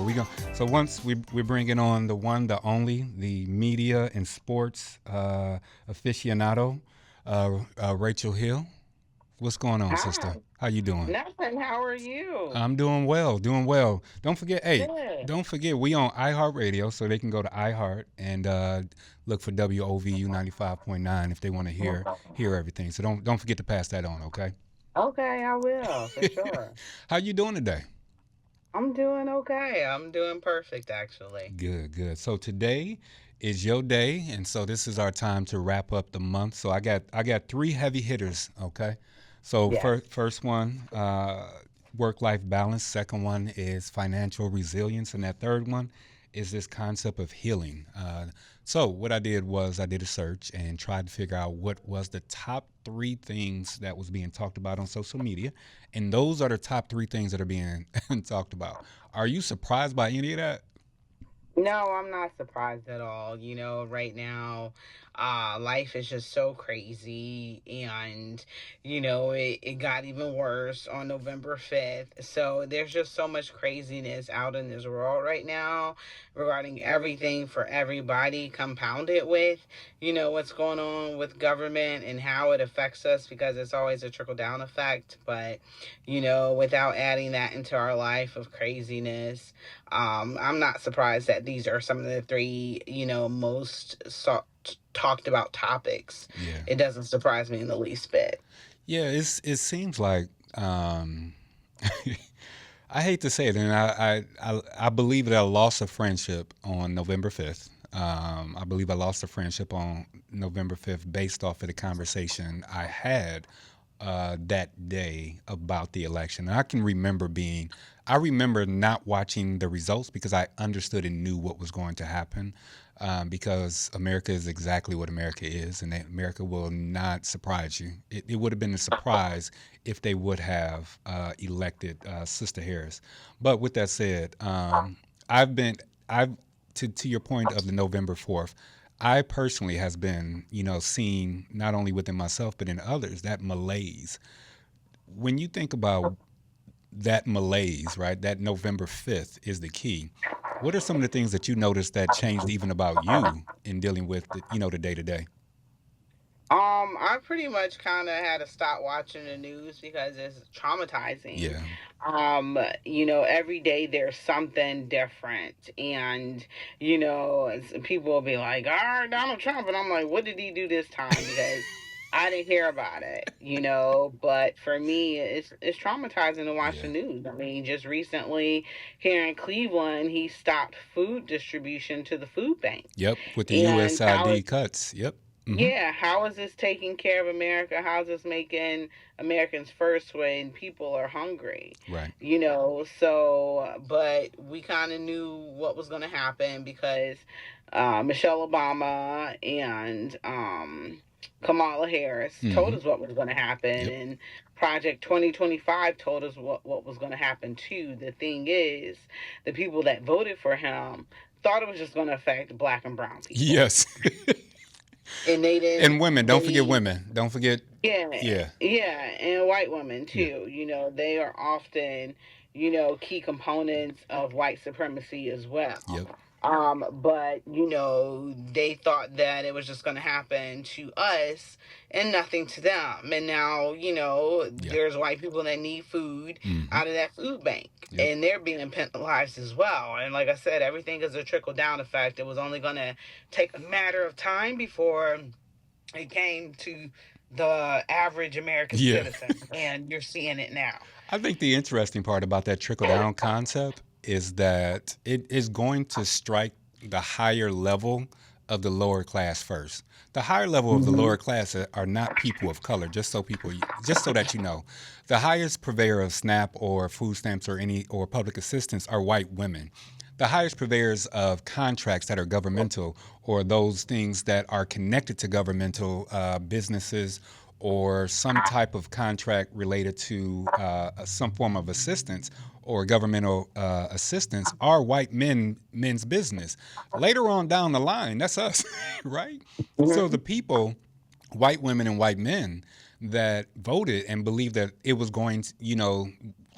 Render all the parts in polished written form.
we go. So once we're bringing on the one, the only, the media and sports aficionado, Rachel Hill. What's going on, sister? Hi. How you doing? Nothing. How are you? I'm doing well, doing well. Don't forget, hey, Good. don't forget we on iHeartRadio, so they can go to iHeart and look for WOVU 95.9 if they want to hear everything. So don't forget to pass that on, okay? Okay, I will, for sure. How you doing today? I'm doing okay. I'm doing perfect, actually. Good, good. So today is your day, and so this is our time to wrap up the month. So I got three heavy hitters. Okay. So Yes. first one, work life balance. Second one is financial resilience, and that third one is this concept of healing. So what I did was I did a search and tried to figure out what was the top three things that was being talked about on social media, and those are the top three things that are being talked about. Are you surprised by any of that? No, I'm not surprised at all. Right now, life is just so crazy. And, it got even worse on November 5th. So there's just so much craziness out in this world right now regarding everything for everybody, compounded with, what's going on with government and how it affects us because it's always a trickle down effect. But, without adding that into our life of craziness, I'm not surprised that these are some of the three, most talked about topics. Yeah. It doesn't surprise me in the least bit. Yeah, it seems like I hate to say it, and I believe that I lost a friendship on November 5th. I believe I lost a friendship on November 5th based off of the conversation I had that day about the election. And I remember not watching the results because I understood and knew what was going to happen. Because America is exactly what America is, and that America will not surprise you. It would have been a surprise if they would have elected Sister Harris. But with that said, I've to your point of the November 4th. I personally has been, seeing not only within myself but in others that malaise. When you think about that malaise, right? That November 5th is the key. What are some of the things that you noticed that changed even about you in dealing with the day to day? I pretty much kind of had to stop watching the news because it's traumatizing. Yeah. Every day there's something different, and people will be like, "All right, Donald Trump," and I'm like, "What did he do this time?" Because I didn't hear about it, But for me, it's traumatizing to watch the Yeah. news. I mean, just recently here in Cleveland, he stopped food distribution to the food bank, Yep. With the and USID cuts. Yep. Hmm. yeah, how is this taking care of America? How is this making Americans first when people are hungry? Right. But we kind of knew what was going to happen because Michelle Obama and Kamala Harris told Hmm. us what was going to happen, Yep. and Project 2025 told us what was going to happen too. The thing is, the people that voted for him thought it was just going to affect black and brown people, Yes. and they And didn't women. Don't forget they women. Don't forget. yeah, Yeah. yeah, and white women Yeah. too. They are often, key components of white supremacy as well. Yep. But they thought that it was just going to happen to us and nothing to them. And now, Yep. there's white people that need food Hmm. out of that food bank, Yep. and they're being penalized as well. And like I said, everything is a trickle down effect. It was only going to take a matter of time before it came to the average American Yeah. citizen, and you're seeing it now. I think the interesting part about that trickle down concept is that it is going to strike the higher level of the lower class first. The higher level of the Hmm. lower class are not people of color, just so that you know. The highest purveyor of SNAP or food stamps or public assistance are white women. The highest purveyors of contracts that are governmental or those things that are connected to governmental businesses or some type of contract related to some form of assistance or governmental assistance are men's business. Later on down the line, that's us, right? So the Hmm. people, white women and white men that voted and believed that it was going to,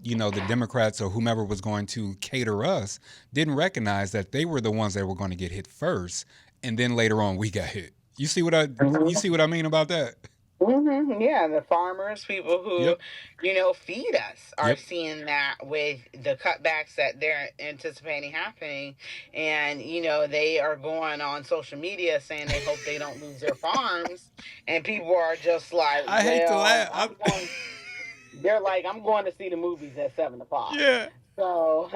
the Democrats or whomever was going to cater us didn't recognize that they were the ones that were going to get hit first, and then later on we got hit. You see what I mean about that? Yeah, the farmers, people who, Yep. feed us, are Yep. seeing that with the cutbacks that they're anticipating happening. And, they are going on social media saying they hope they don't lose their farms. And people are just like, I hate to well, laugh. they're like, I'm going to see the movies at 7 o'clock. Yeah. So,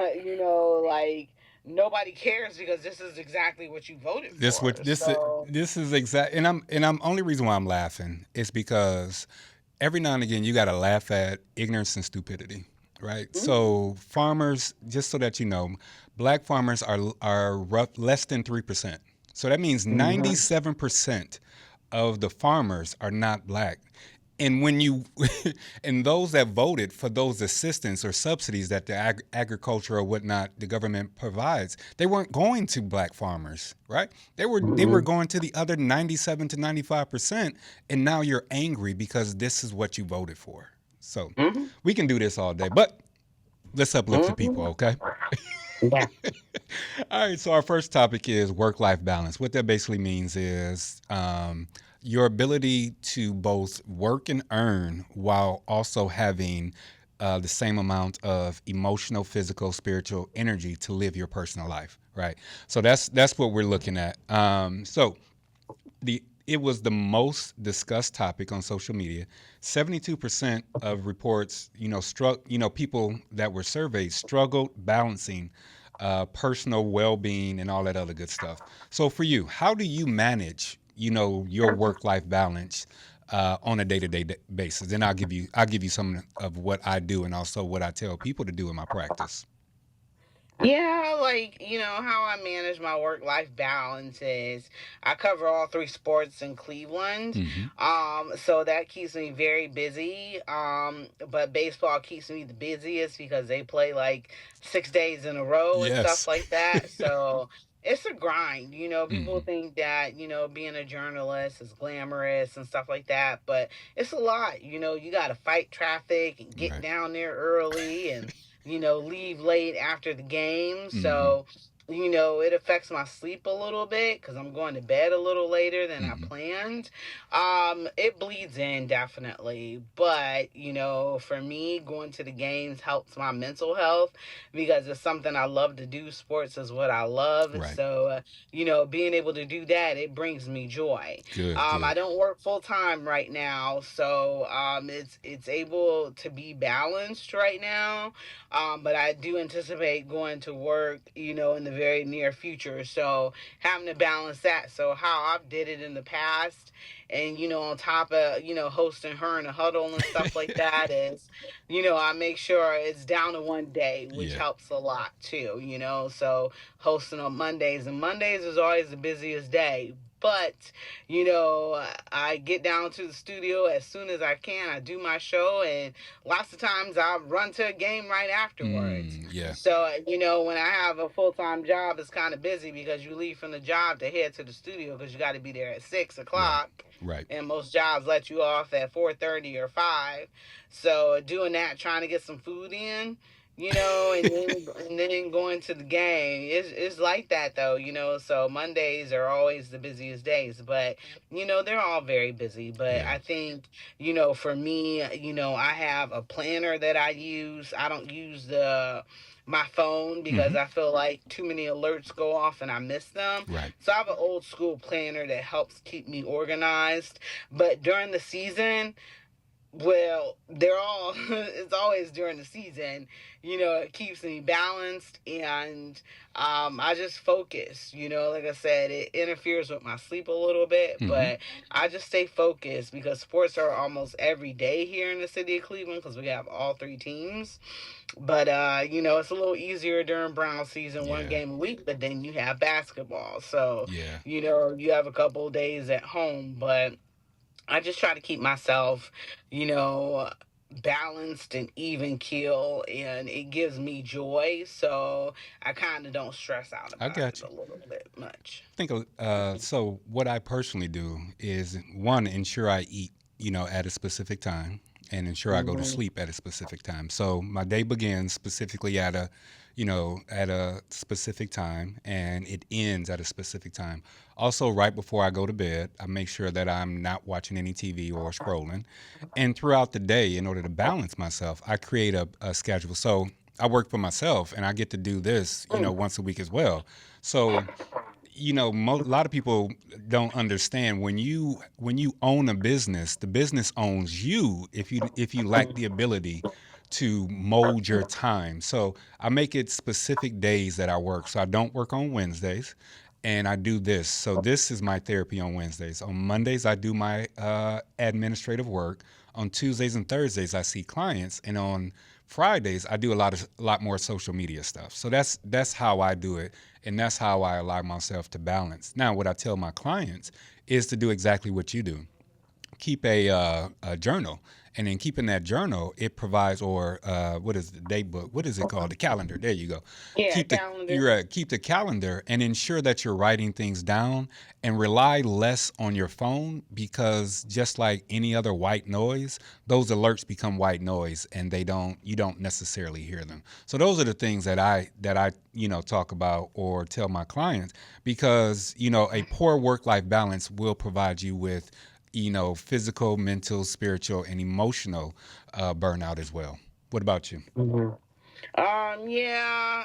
like, nobody cares because this is exactly what you voted This for. what So, this is exact, and I'm only reason why I'm laughing is because every now and again you got to laugh at ignorance and stupidity, right? mhm, So farmers, just so that you know, black farmers are less than 3%. So that means mhm, 97% of the farmers are not black. And when you and those that voted for those assistance or subsidies that the agriculture or whatnot the government provides, they weren't going to black farmers, right? They were mhm, going to the other 97 to 95%, and now you're angry because this is what you voted for. So mhm, we can do this all day, but let's uplift the people, mhm. okay? Yeah. All right, so our first topic is work life balance. What that basically means is your ability to both work and earn while also having the same amount of emotional, physical, spiritual energy to live your personal life, right? So that's what we're looking at. So it was the most discussed topic on social media. 72% of reports, people that were surveyed struggled balancing personal well-being and all that other good stuff. So for you, how do you manage, your work-life balance on a day-to-day basis? And I'll give you some of what I do and also what I tell people to do in my practice. Yeah, like, how I manage my work life balance is I cover all three sports in Cleveland. Mm-hmm. So that keeps me very busy. But baseball keeps me the busiest because they play like 6 days in a row and stuff Yes. like that. So it's a grind. People Mm-hmm. think that, being a journalist is glamorous and stuff like that, but it's a lot. You got to fight traffic and get Right. down there early and leave late after the game. Mm-hmm. So, it affects my sleep a little bit because I'm going to bed a little later than I Mm-hmm. planned. It bleeds in definitely. But, for me, going to the games helps my mental health because it's something I love to do. Sports is what I love. Right. So, being able to do that, it brings me joy. Good. I Good. don't work full time right now, so it's able to be balanced right now. But I do anticipate going to work, in the very near future. So having to balance that. So how I've did it in the past, and on top of hosting her in a huddle and stuff like that is, I make sure it's down to one day, which Yeah. helps a lot too. So hosting on Mondays, and Mondays is always the busiest day. But I get down to the studio as soon as I can. I do my show, and lots of times I run to a game right afterwards. Yeah. So, when I have a full time job, it's kind of busy because you leave from the job to head to the studio because you got to be there at 6 o'clock. Right. Right. And most jobs let you off at 4:30 or 5. So doing that, trying to get some food in, and then going to the game. It's like that though, so Mondays are always the busiest days, but they're all very busy. But Yeah. I think, for me, I have a planner that I use. I don't use the my phone because Mm-hmm. I feel like too many alerts go off and I miss them. Right. So I have an old school planner that helps keep me organized. But during the season, well, they're all, it's always during the season, it keeps me balanced, and I just focus, like I said, it interferes with my sleep a little bit, Mm-hmm. but I just stay focused because sports are almost every day here in the city of Cleveland because we have all three teams. But, it's a little easier during Brown season, one Yeah. game a week, but then you have basketball. So, Yeah. you have a couple of days at home, but I just try to keep myself, you know, balanced and even keel, and it gives me joy. So I kind of don't stress out I about it got you. a little bit much. Think so. What I personally do is one ensure I eat, at a specific time. and ensure I go to Mhm. sleep at a specific time. So my day begins specifically at a, at a specific time, and it ends at a specific time. Also, right before I go to bed, I make sure that I'm not watching any TV or scrolling. And throughout the day, in order to balance myself, I create a schedule. So I work for myself, and I get to do this, once a week as well. So a lot of people don't understand when you own a business, the business owns you if you lack the ability to mold your time. So I make it specific days that I work. So I don't work on Wednesdays, and I do this. So this is my therapy on Wednesdays. On Mondays, I do my administrative work. On Tuesdays and Thursdays, I see clients, and on Fridays, I do a lot more social media stuff. So that's how I do it, and that's how I allow myself to balance. Now, what I tell my clients is to do exactly what you do. Keep a journal, and in keeping that journal, it provides, or what is the date book? What is it called? The calendar. There you go. Yeah, Keep the calendar. you're keep the calendar and ensure that you're writing things down, and rely less on your phone, because just like any other white noise, those alerts become white noise, and you don't necessarily hear them. So those are the things that I talk about or tell my clients, because a poor work life balance will provide you with physical, mental, spiritual, and emotional burnout as well. What about you? Mhm. Yeah.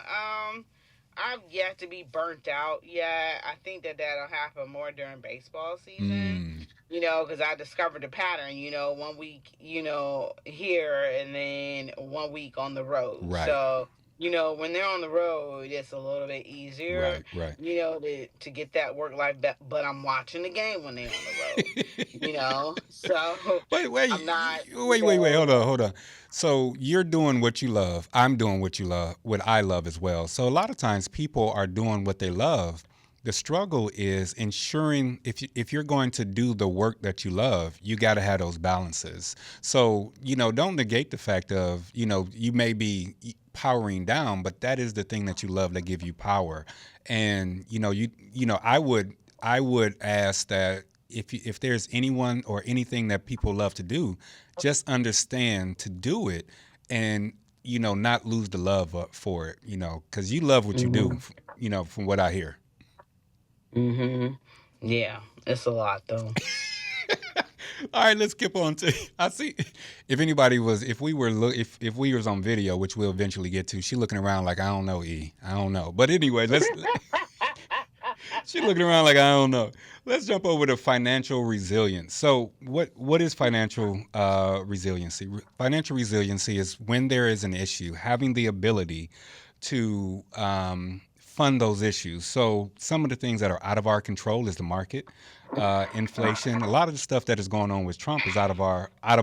I've yet to be burnt out yet. I think that that'll happen more during baseball season. Mm, Because I discovered a pattern. 1 week, here, and then 1 week on the road. right, So, when they're on the road, it's a little bit easier, right, right. to get that work life. But I'm watching the game when they're on the road. So wait, wait, I'm not. wait. Hold on. So you're doing what you love. I'm doing what I love as well. So a lot of times people are doing what they love. The struggle is ensuring if you're going to do the work that you love, you got to have those balances. So don't negate the fact of you may be powering down, but that is the thing that you love that give you power. And I would ask that if there's anyone or anything that people love to do, just understand to do it, and not lose the love up for it, because you love what you do, Mhm. from what I hear. Mhm. Yeah, it's a lot though. All right, let's skip on to. I see. If we was on video, which we'll eventually get to, she looking around like I don't know, I don't know. But anyway, She's looking around like I don't know. Let's jump over to financial resilience. So, what is financial resiliency? Financial resiliency is when there is an issue, having the ability to fund those issues. So, some of the things that are out of our control is the market, inflation. A lot of the stuff that is going on with Trump is out of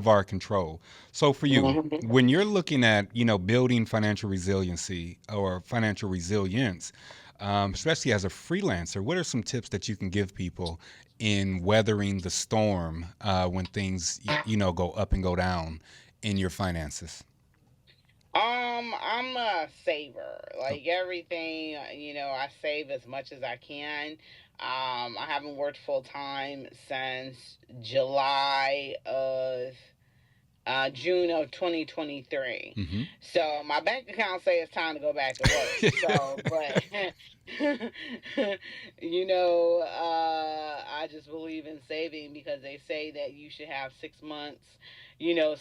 our control. So, for you, Mhm. when you're looking at building financial resiliency or financial resilience, especially as a freelancer, what are some tips that you can give people in weathering the storm when things, go up and go down in your finances? I'm a saver. Oh, Like everything, I save as much as I can. I haven't worked full time since July of June of 2023. mm-hmm. So my bank account say it's time to go back to work. So, but I just believe in saving because they say that you should have 6 months,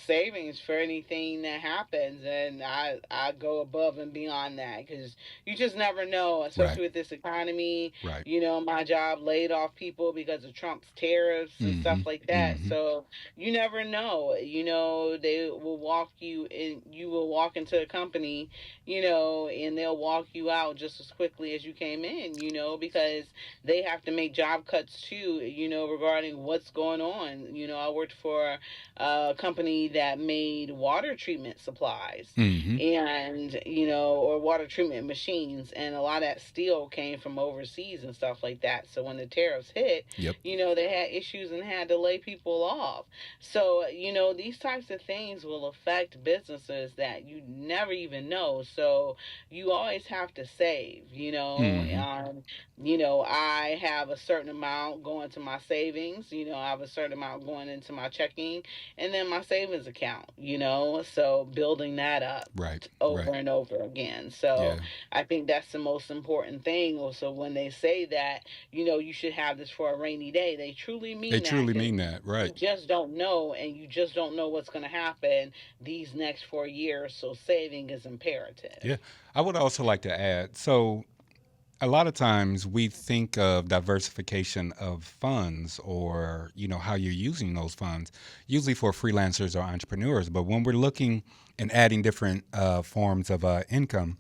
savings for anything that happens, and I go above and beyond that because you just never know, Right, especially with this economy. right. My job laid off people because of Trump's tariffs and stuff Mm-hmm. like that. Mm-hmm. So you never know. They will walk you in. You will walk into a company, and they'll walk you out just as quickly as you came in, because they have to make job cuts too, regarding what's going on. I worked for a company that made water treatment supplies Mm-hmm. and, or water treatment machines, and a lot of that steel came from overseas and stuff like that. So when the tariffs hit, Yep. they had issues and had to lay people off. So, these types of things will affect businesses that you never even know. So, you always have to save, Mm-hmm. I have a certain amount going to my savings, I have a certain amount going into my checking, and then my savings account, so building that up Right. over Right. and over again. So Yeah. I think that's the most important thing. Also, when they say that, you should have this for a rainy day, they truly They mean that, truly because mean that. you Right. just don't know, and you just don't know what's going to happen these next 4 years. So saving is imperative. Yeah. I would also like to add, so a lot of times we think of diversification of funds, or how you're using those funds, usually for freelancers or entrepreneurs. But when we're looking and adding different forms of income,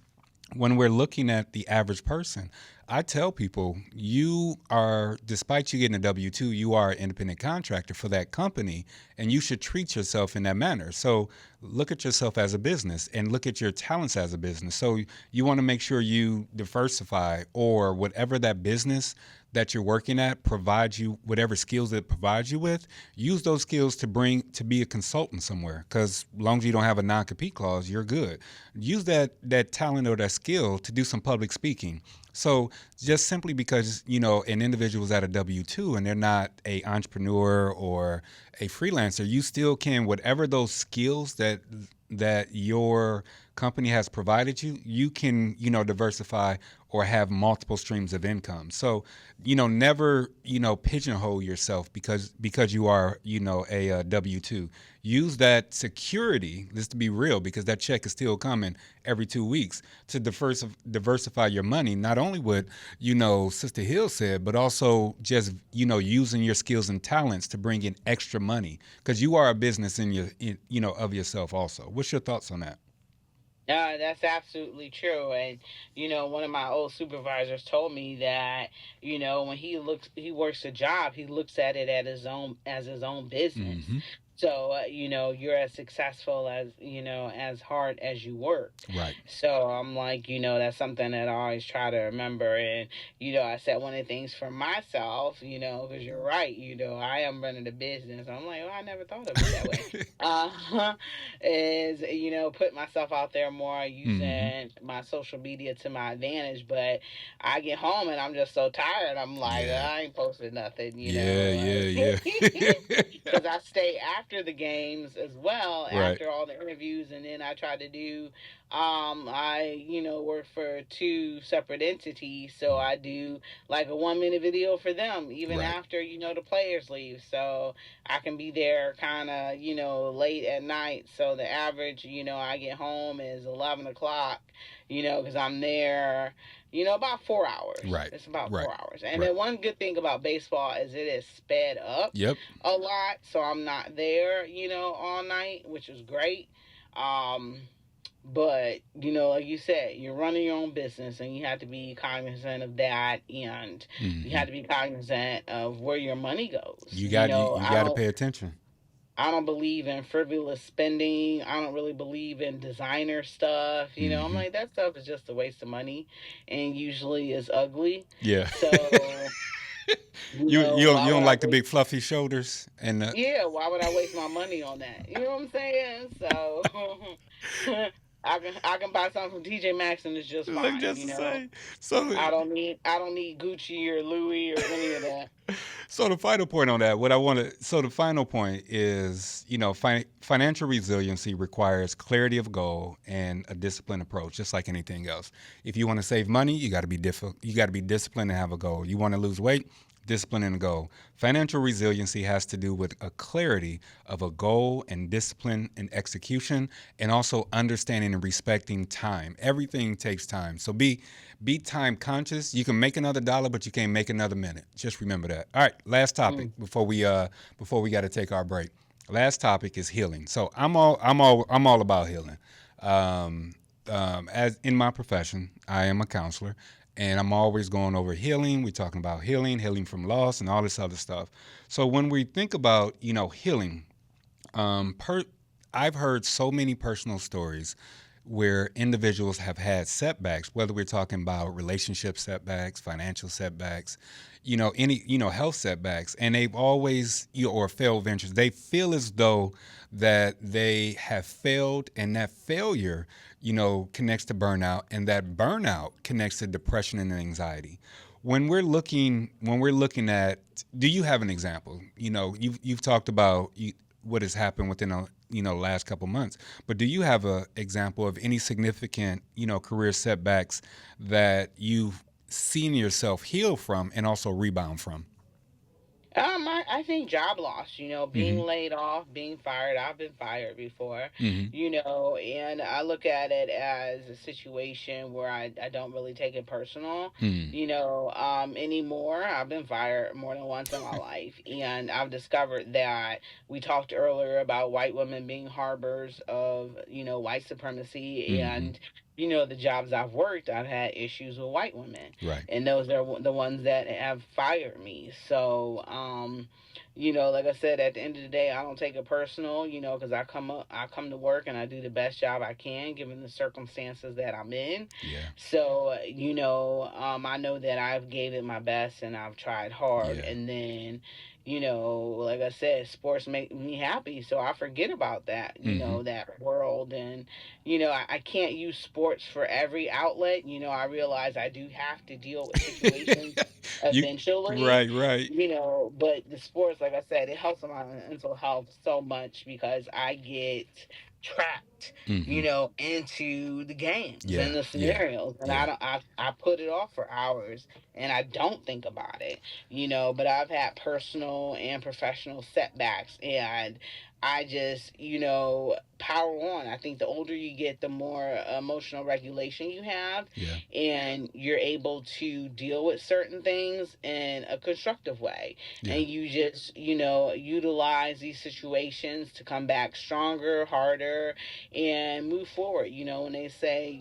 when we're looking at the average person, I tell people, you are, despite you getting a W 2, you are an independent contractor for that company, and you should treat yourself in that manner. So look at yourself as a business and look at your talents as a business. So you want to make sure you diversify, or whatever that business that you're working at provides you, whatever skills it provides you with, use those skills to be a consultant somewhere, because as long as you don't have a non-compete clause, you're good. Use that talent or that skill to do some public speaking. So just simply because an individual is at a W-2 and they're not a entrepreneur or a freelancer, you still can, whatever those skills that your company has provided you, you can diversify or have multiple streams of income. So never pigeonhole yourself because you are a W-2. Use that security, just to be real, because that check is still coming every 2 weeks, to diversify your money. Not only what Sister Hill said, but also just using your skills and talents to bring in extra money, because you are a business of yourself also. What's your thoughts on that? That's absolutely true. And, one of my old supervisors told me that, when he works a job, he looks at it as his own business. Mm-hmm. So, you're as successful as hard as you work. Right. So I'm like, that's something that I always try to remember. And, I said one of the things for myself, because you're right, I am running a business. I'm like, oh, I never thought of it that way. Is put myself out there more, Mm-hmm. using my social media to my advantage. But I get home and I'm just so tired. I'm like, Yeah. I ain't posted nothing, Yeah. Yeah. Yeah. because I stay after the games as well, Right. after all the interviews, and then I try to do. I work for two separate entities, so I do like a 1 minute video for them, even Right. after the players leave. So I can be there kind of late at night. So the average I get home is 11 o'clock. Because I'm there. About 4 hours. Right. It's about Right. 4 hours. And Right. then one good thing about baseball is it is sped up Yep. a lot, so I'm not there, all night, which is great. Um, but like you said, you're running your own business, and you have to be cognizant of that, and you Mm-hmm. have to be cognizant of where your money goes. You got to pay attention. I don't believe in frivolous spending. I don't really believe in designer stuff. I'm Mm-hmm. like, that stuff is just a waste of money, and usually is ugly. Yeah. So You why would don't I like the waste? big fluffy shoulders and Yeah, why would I waste my money on that? You know what I'm saying? So I can buy something from TJ Maxx and it's just look fine. just the same. So I don't need Gucci or Louis or any of that. So the final point on that, the final point is, financial resiliency requires clarity of goal and a disciplined approach, just like anything else. If you want to save money, you got to be you got to be disciplined and have a goal. You want to lose weight, discipline and a goal. Financial resiliency has to do with a clarity of a goal and discipline and execution, and also understanding and respecting time. Everything takes time. So be time conscious. You can make another dollar, but you can't make another minute. Just remember that. All right, last topic Mm. before we got to take our break. Last topic is healing. So I'm all about healing. As in my profession, I am a counselor, and I'm always going over healing. We're talking about healing from loss, and all this other stuff. So when we think about healing, um, per, I've heard so many personal stories where individuals have had setbacks, whether we're talking about relationship setbacks, financial setbacks, any health setbacks, and they've always or failed ventures. They feel as though that they have failed, and that failure, connects to burnout, and that burnout connects to depression and anxiety. When we're looking at, do you have an example? You've talked about what has happened within last couple months. But do you have a example of any significant, career setbacks that you've seen yourself heal from and also rebound from? I think job loss, being Mm-hmm. laid off, being fired. I've been fired before, Mm-hmm. and I look at it as a situation where I don't really take it personal, Mm-hmm. anymore. I've been fired more than once in my life, and I've discovered that we talked earlier about white women being harbors of, white supremacy, Mm-hmm. and the jobs I've worked, I've had issues with white women, Right. and those are the ones that have fired me. So, like I said, at the end of the day, I don't take it personal, because I come to work and I do the best job I can given the circumstances that I'm in. Yeah. So, I know that I've gave it my best and I've tried hard, Yeah. and then. Like I said, sports make me happy, so I forget about that, Mm-hmm. that world, and I can't use sports for every outlet. I realize I do have to deal with situations you eventually, right, right. but the sports, like I said, it helps my mental health so much because I get trapped, Mm-hmm. into the games Yeah, and the yeah, scenarios, and yeah, I put it off for hours and I don't think about it, but I've had personal and professional setbacks, and I just, power on. I think the older you get, the more emotional regulation you have, yeah, and you're able to deal with certain things in a constructive way. yeah. And you just, utilize these situations to come back stronger, harder, and move forward. When they say,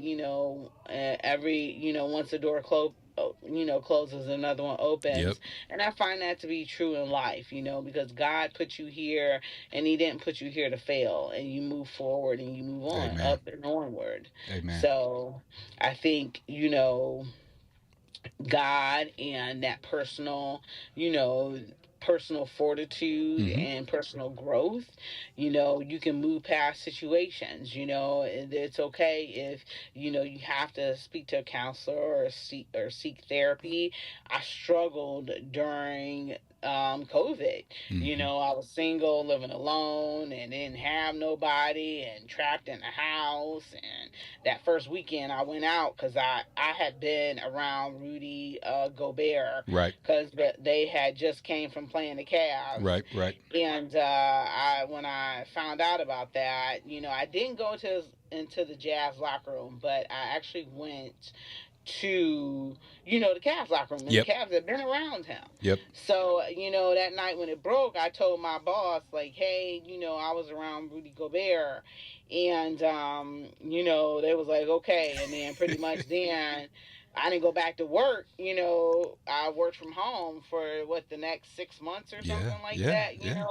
every, once a door closes, another one Yep. opens. And I find that to be true in life, because God put you here and He didn't put you here to fail. And you move forward and you move on, Amen. up and onward. Amen. So I think, God and that you know, personal fortitude Mm-hmm. and personal growth, you can move past situations, and it's okay if, you have to speak to a counselor or seek therapy. I struggled during COVID. Mm-hmm. I was single, living alone, and didn't have nobody, and trapped in the house. And that first weekend I went out because I had been around Rudy Gobert Right. because they had just came from playing the Cavs. Right. Right. And I when I found out about that, I didn't go into the Jazz locker room, but I actually went to the Cavs locker room, and the Yep. Cavs had been around him. Yep. So that night when it broke, I told my boss, like, hey, I was around Rudy Gobert, and they was like, okay, and then pretty much then I didn't go back to work. I worked from home for the next 6 months or Yeah. something like Yeah. that. Yeah.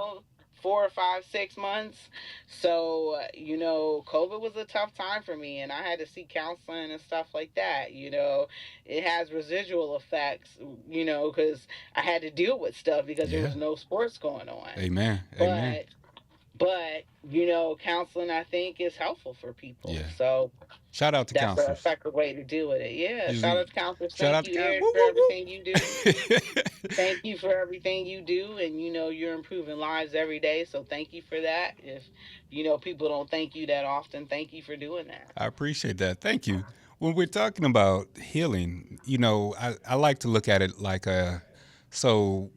4 or 5, 6 months. So, COVID was a tough time for me, and I had to seek counseling and stuff like that. It has residual effects, because I had to deal with stuff because there Yeah. was no sports going on. Amen. Amen. But, counseling, I think, is helpful for people. Yeah. So Shout out to that's an counselors. effective way to deal with it. Yeah. Shout Usually, out to counselors. shout Thank out to you, counselors. Eric, Woo, for everything you do. woo, woo. Thank you for everything you do, and you're improving lives every day, so thank you for that. If people don't thank you that often, thank you for doing that. I appreciate that. Thank you. When we're talking about healing, I like to look at it like so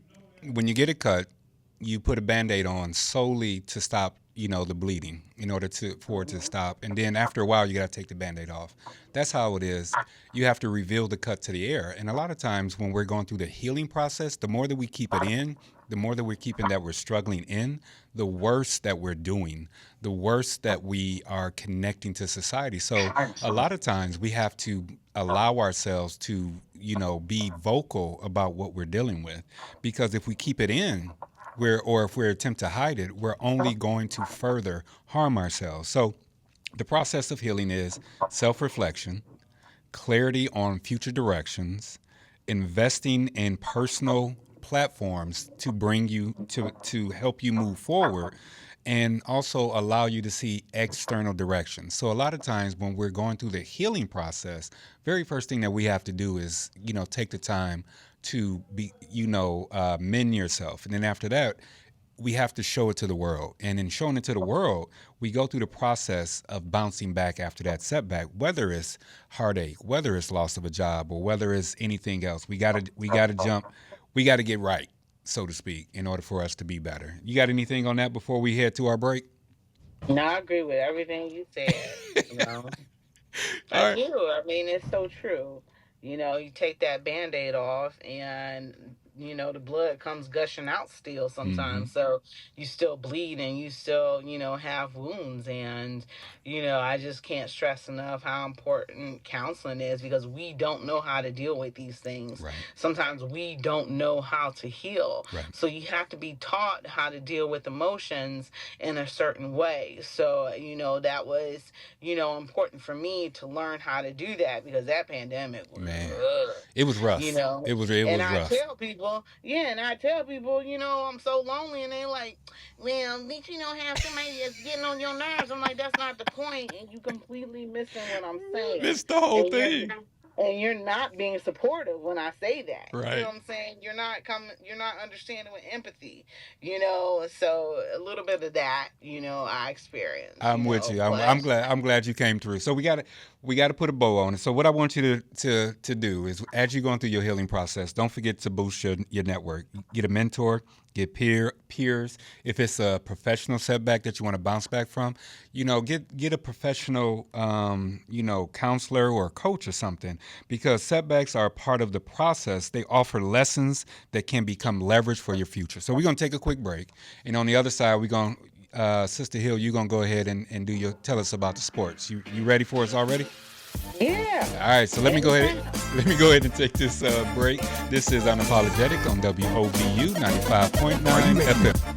when you get a cut, you put a band-aid on solely to stop, the bleeding in order for it to Mhm. stop. And then after a while, you got to take the band-aid off. That's how it is. You have to reveal the cut to the air. And a lot of times when we're going through the healing process, the more that we keep it in, the more that we're keeping that we're struggling in, the worse that we're doing, the worse that we are connecting to society. So a lot of times we have to allow ourselves to, be vocal about what we're dealing with. Because if we keep it in, or if we attempt to hide it, we're only going to further harm ourselves. So the process of healing is self-reflection, clarity on future directions, investing in personal platforms to bring you to help you move forward, and also allow you to see external directions. So a lot of times when we're going through the healing process, very first thing that we have to do is, take the time to be, mend yourself. And then after that, we have to show it to the world. And in showing it to the world, we go through the process of bouncing back after that setback, whether it's heartache, whether it's loss of a job, or whether it's anything else. We gotta jump, we gotta get right, so to speak, in order for us to be better. You got anything on that before we head to our break? No, I agree with everything you said. You know, All I right. do. I mean, it's so true. You take that band-aid off and the blood comes gushing out still Mm-hmm. sometimes. So you still bleed and you still, have wounds. And, I just can't stress enough how important counseling is because we don't know how to deal with these things. Right. Sometimes we don't know how to heal. Right. So you have to be taught how to deal with emotions in a certain way. So, that was important for me to learn how to do that because that pandemic was Man, rough, it was you rough. know. It And was I rough. tell people, yeah, and I tell people, I'm so lonely, and they like, well, bitch, have somebody that's getting on your nerves. I'm like, that's not the point, and you completely missing what I'm saying, Missed the whole and you're thing. and you're not being supportive when I say that. You know Right. what I'm saying? You're not understanding with empathy. So a little bit of that, I experienced. I'm with you. I'm But glad. I'm glad you came through. So we got to put a bow on it. So what I want you to do is, as you're going through your healing process, don't forget to boost your network. Get a mentor. Get peers. If it's a professional setback that you want to bounce back from, get a professional, counselor or coach or something. Because setbacks are a part of the process. They offer lessons that can become leverage for your future. So we're gonna take a quick break, and on the other side, we're gonna Sister Hill, you're gonna go ahead and tell us about the sports. You ready for us already? yeah, All right, so let me go ahead. anytime. Let me go ahead and take this break. This is Unapologetic on WOBU 95.9 FM.